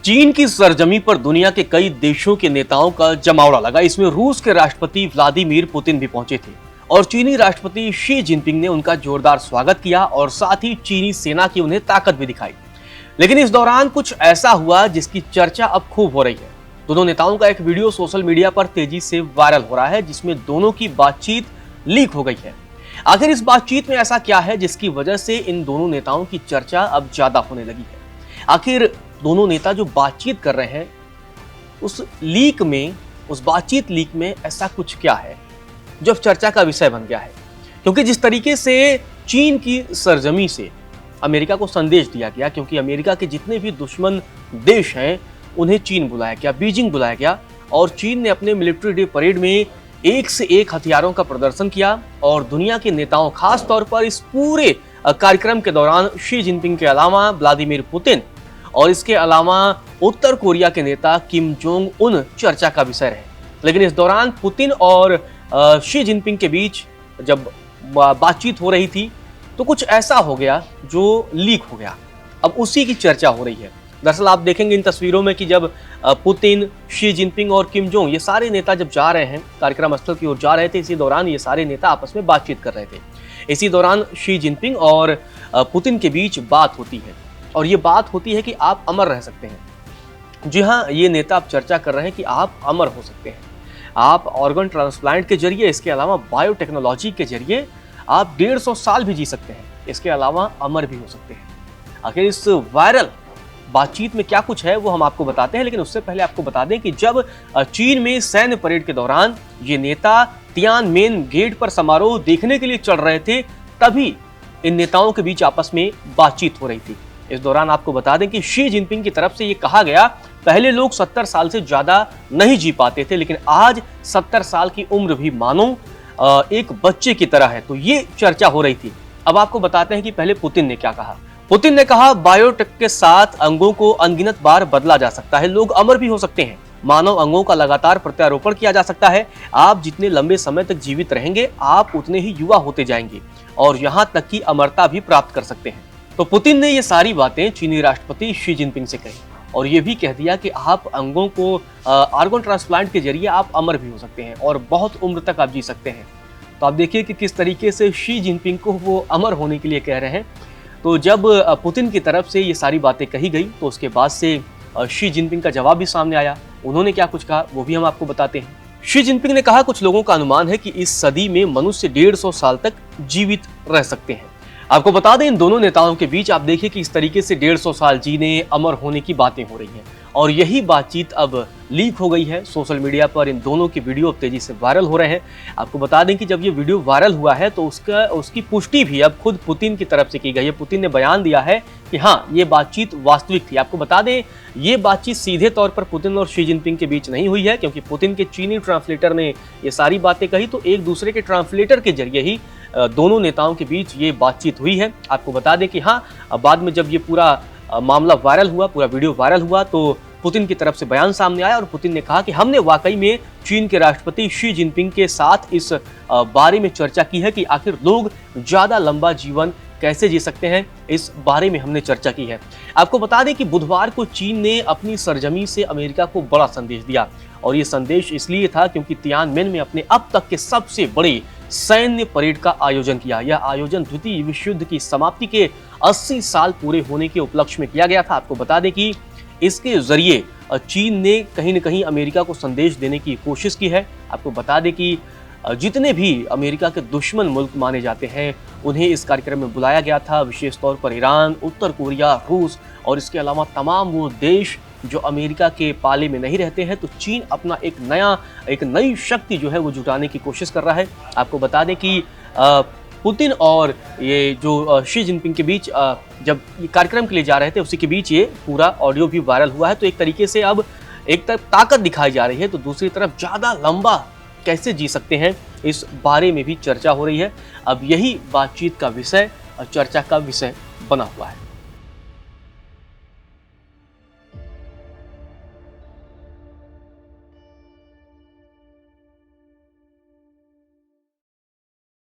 चीन की सरजमी पर दुनिया के कई देशों के नेताओं का जमावड़ा लगा। इसमें रूस के राष्ट्रपति व्लादिमीर पुतिन भी पहुंचे थे और चीनी राष्ट्रपति शी जिनपिंग ने उनका जोरदार स्वागत किया और साथ ही चीनी सेना की उन्हें ताकत भी दिखाई। लेकिन इस दौरान कुछ ऐसा हुआ जिसकी चर्चा अब खूब हो रही है। दोनों नेताओं का एक वीडियो सोशल मीडिया पर तेजी से वायरल हो रहा है, जिसमें दोनों की बातचीत लीक हो गई है। आखिर इस बातचीत में ऐसा क्या है जिसकी वजह से इन दोनों नेताओं की चर्चा अब ज्यादा होने लगी है? आखिर दोनों नेता जो बातचीत कर रहे हैं, उस बातचीत लीक में ऐसा कुछ क्या है जो अब चर्चा का विषय बन गया है? क्योंकि जिस तरीके से चीन की सरजमी से अमेरिका को संदेश दिया गया, क्योंकि अमेरिका के जितने भी दुश्मन देश हैं उन्हें चीन बुलाया गया, बीजिंग बुलाया गया और चीन ने अपने मिलिट्री डे परेड में एक से एक हथियारों का प्रदर्शन किया और दुनिया के नेताओं, खास तौर पर इस पूरे कार्यक्रम के दौरान शी जिनपिंग के अलावा व्लादिमीर पुतिन और इसके अलावा उत्तर कोरिया के नेता किम जोंग उन चर्चा का विषय रहे। लेकिन इस दौरान पुतिन और शी जिनपिंग के बीच जब बातचीत हो रही थी तो कुछ ऐसा हो गया जो लीक हो गया। अब उसी की चर्चा हो रही है। दरअसल आप देखेंगे इन तस्वीरों में कि जब पुतिन, शी जिनपिंग और किम जोंग ये सारे नेता जब जा रहे हैं, कार्यक्रम स्थल की ओर जा रहे थे, इसी दौरान ये सारे नेता आपस में बातचीत कर रहे थे। इसी दौरान शी जिनपिंग और पुतिन के बीच बात होती है और ये बात होती है कि आप अमर रह सकते हैं। जी हाँ, ये नेता अब चर्चा कर रहे हैं कि आप अमर हो सकते हैं। आप ऑर्गन ट्रांसप्लांट के जरिए, इसके अलावा बायोटेक्नोलॉजी के जरिए आप 150 साल भी जी सकते हैं। इसके अलावा अमर भी हो सकते हैं। आखिर इस वायरल बातचीत में क्या कुछ है वो हम आपको बताते हैं, लेकिन उससे पहले आपको बता दें कि जब चीन में सैन्य परेड के दौरान ये नेता तियानमेन गेट पर समारोह देखने के लिए चढ़ रहे थे, तभी इन नेताओं के बीच आपस में बातचीत हो रही थी। इस दौरान आपको बता दें कि शी जिनपिंग की तरफ से ये कहा गया, पहले लोग 70 साल से ज्यादा नहीं जी पाते थे, लेकिन आज 70 साल की उम्र भी मानो एक बच्चे की तरह है। तो ये चर्चा हो रही थी। अब आपको बताते हैं कि पहले पुतिन ने क्या कहा। पुतिन ने कहा, बायोटेक के साथ अंगों को अनगिनत बार बदला जा सकता है, लोग अमर भी हो सकते हैं, मानव अंगों का लगातार प्रत्यारोपण किया जा सकता है। आप जितने लंबे समय तक जीवित रहेंगे, आप उतने ही युवा होते जाएंगे और यहाँ तक कि अमरता भी प्राप्त कर सकते हैं। तो पुतिन ने ये सारी बातें चीनी राष्ट्रपति शी जिनपिंग से कही और ये भी कह दिया कि आप अंगों को ऑर्गन ट्रांसप्लांट के जरिए आप अमर भी हो सकते हैं और बहुत उम्र तक आप जी सकते हैं। तो आप देखिए कि किस तरीके से शी जिनपिंग को वो अमर होने के लिए कह रहे हैं। तो जब पुतिन की तरफ से ये सारी बातें कही गई तो उसके बाद से शी जिनपिंग का जवाब भी सामने आया। उन्होंने क्या कुछ कहा वो भी हम आपको बताते हैं। शी जिनपिंग ने कहा, कुछ लोगों का अनुमान है कि इस सदी में मनुष्य 150 साल तक जीवित रह सकते हैं। आपको बता दें, इन दोनों नेताओं के बीच आप देखिए कि इस तरीके से 150 साल जीने, अमर होने की बातें हो रही हैं और यही बातचीत अब लीक हो गई है। सोशल मीडिया पर इन दोनों के वीडियो अब तेजी से वायरल हो रहे हैं। आपको बता दें कि जब ये वीडियो वायरल हुआ है तो उसकी पुष्टि भी अब खुद पुतिन की तरफ से की गई है। पुतिन ने बयान दिया है कि हाँ, ये बातचीत वास्तविक थी। आपको बता दें, ये बातचीत सीधे तौर पर पुतिन और शी जिनपिंग के बीच नहीं हुई है, क्योंकि पुतिन के चीनी ट्रांसलेटर ने ये सारी बातें कही तो एक दूसरे के ट्रांसलेटर के जरिए ही दोनों नेताओं के बीच ये बातचीत हुई है। आपको बता दें कि हाँ, बाद में जब ये पूरा मामला वायरल हुआ, पूरा वीडियो वायरल हुआ, तो पुतिन की तरफ से बयान सामने आया और पुतिन ने कहा कि हमने वाकई में चीन के राष्ट्रपति शी जिनपिंग के साथ इस बारे में चर्चा की है कि आखिर लोग ज्यादा लंबा जीवन कैसे जी सकते हैं, इस बारे में हमने चर्चा की है। आपको बता दें कि बुधवार को चीन ने अपनी सरजमी से अमेरिका को बड़ा संदेश दिया और ये संदेश इसलिए था क्योंकि तियानमेन में अपने अब तक के सबसे बड़े सैन्य परेड का आयोजन किया। यह आयोजन द्वितीय विश्व युद्ध की समाप्ति के 80 साल पूरे होने के उपलक्ष्य में किया गया था। आपको बता दें कि इसके जरिए चीन ने कहीं न कहीं अमेरिका को संदेश देने की कोशिश की है। आपको बता दें कि जितने भी अमेरिका के दुश्मन मुल्क माने जाते हैं उन्हें इस कार्यक्रम में बुलाया गया था, विशेष तौर पर ईरान, उत्तर कोरिया, रूस और इसके अलावा तमाम वो देश जो अमेरिका के पाले में नहीं रहते हैं। तो चीन अपना एक नई शक्ति जो है वो जुटाने की कोशिश कर रहा है। आपको बता दें कि पुतिन और ये जो शी जिनपिंग के बीच जब ये कार्यक्रम के लिए जा रहे थे उसी के बीच ये पूरा ऑडियो भी वायरल हुआ है। तो एक तरीके से अब एक तरफ ताकत दिखाई जा रही है तो दूसरी तरफ ज़्यादा लंबा कैसे जी सकते हैं, इस बारे में भी चर्चा हो रही है। अब यही बातचीत का विषय, चर्चा का विषय बना हुआ है।